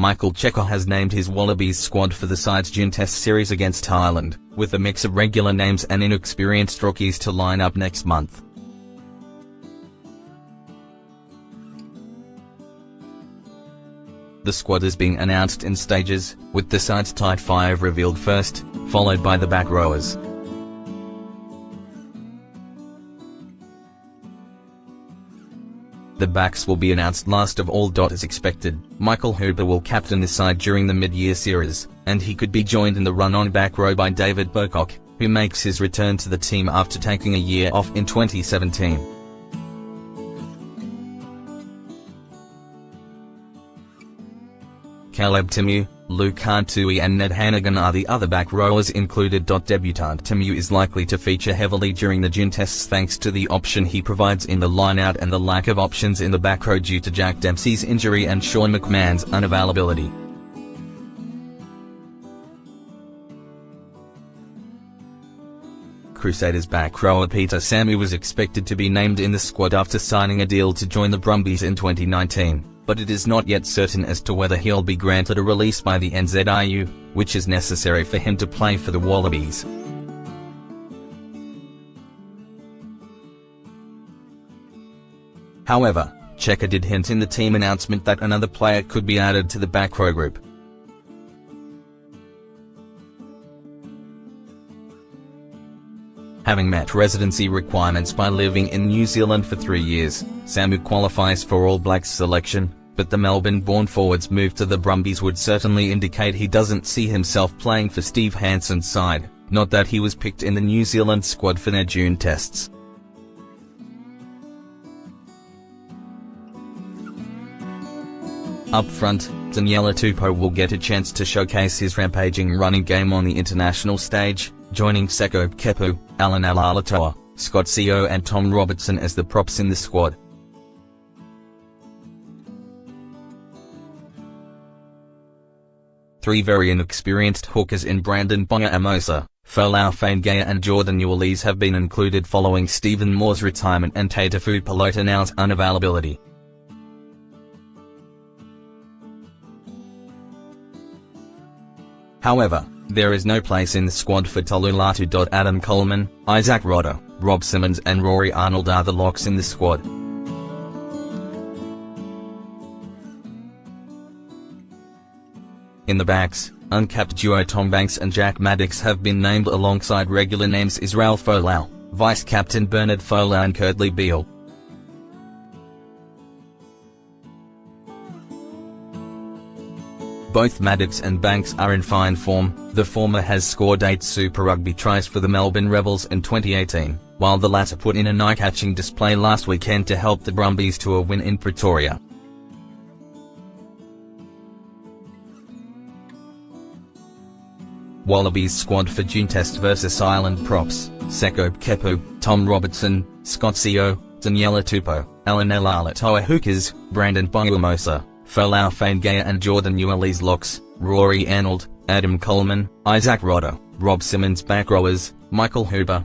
Michael Cheika has named his Wallabies squad for the side's June Test series against Thailand, with a mix of regular names and inexperienced rookies to line up next month. The squad is being announced in stages, with the side's tight five revealed first, followed by the back rowers. The backs will be announced last of all. As expected, Michael Hooper will captain the side during the mid-year series, and he could be joined in the run-on back row by David Burcock, who makes his return to the team after taking a year off in 2017. Caleb Timu, Luke Kantui and Ned Hannigan are the other back rowers included. Debutant Timu is likely to feature heavily during the June Tests thanks to the option he provides in the line-out and the lack of options in the back row due to Jack Dempsey's injury and Sean McMahon's unavailability. Crusaders back rower Peter Samu was expected to be named in the squad after signing a deal to join the Brumbies in 2019. But it is not yet certain as to whether he'll be granted a release by the NZRU, which is necessary for him to play for the Wallabies. However, Cheika did hint in the team announcement that another player could be added to the back row group. Having met residency requirements by living in New Zealand for 3 years, Samu qualifies for All Blacks selection, but the Melbourne-born forward's move to the Brumbies would certainly indicate he doesn't see himself playing for Steve Hansen's side, not that he was picked in the New Zealand squad for their June Tests. Up front, Daniela Tupou will get a chance to showcase his rampaging running game on the international stage, joining Seko Kepu, Alan Alaalatoa, Scott Sio and Tom Robertson as the props in the squad. Three very inexperienced hookers in Brandon Bonga Amosa, Folau Faingea and Jordan Uwales have been included following Stephen Moore's retirement and Taitafu Palotanau's unavailability. However, there is no place in the squad for Talulatu. Adam Coleman, Isaac Rodder, Rob Simmons and Rory Arnold are the locks in the squad. In the backs, uncapped duo Tom Banks and Jack Maddox have been named alongside regular names Israel Folau, vice-captain Bernard Folau and Kurtley Beale. Both Maddox and Banks are in fine form. The former has scored 8 Super Rugby tries for the Melbourne Rebels in 2018, while the latter put in an eye-catching display last weekend to help the Brumbies to a win in Pretoria. Wallabies squad for June Test vs Ireland props: Seko Kepu, Tom Robertson, Scott Sio, Daniela Tupou, Alan Alaalatoa hookers, Brandon Bonga, Folau Faingea and Jordan Uwales locks, Rory Arnold, Adam Coleman, Isaac Rodder, Rob Simmons back rowers, Michael Hooper,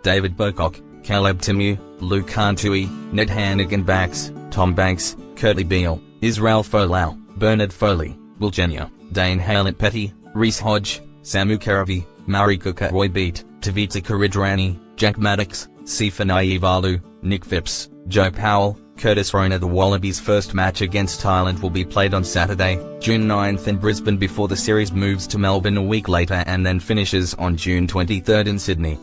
David Burcock, Caleb Timu, Luke Kantui, Ned Hannigan backs, Tom Banks, Kurtley Beale, Israel Folau, Bernard Foley, Will Genia, Dane Haylett-Petty, Reece Hodge, Samu Karavi, Murray Cooker, Roy Beat, Tavita Karidrani, Jack Maddox, Sifa Naivalu, Nick Phipps, Joe Powell, Curtis Rona. The Wallabies' first match against Thailand will be played on Saturday, June 9th in Brisbane before the series moves to Melbourne a week later and then finishes on June 23rd in Sydney.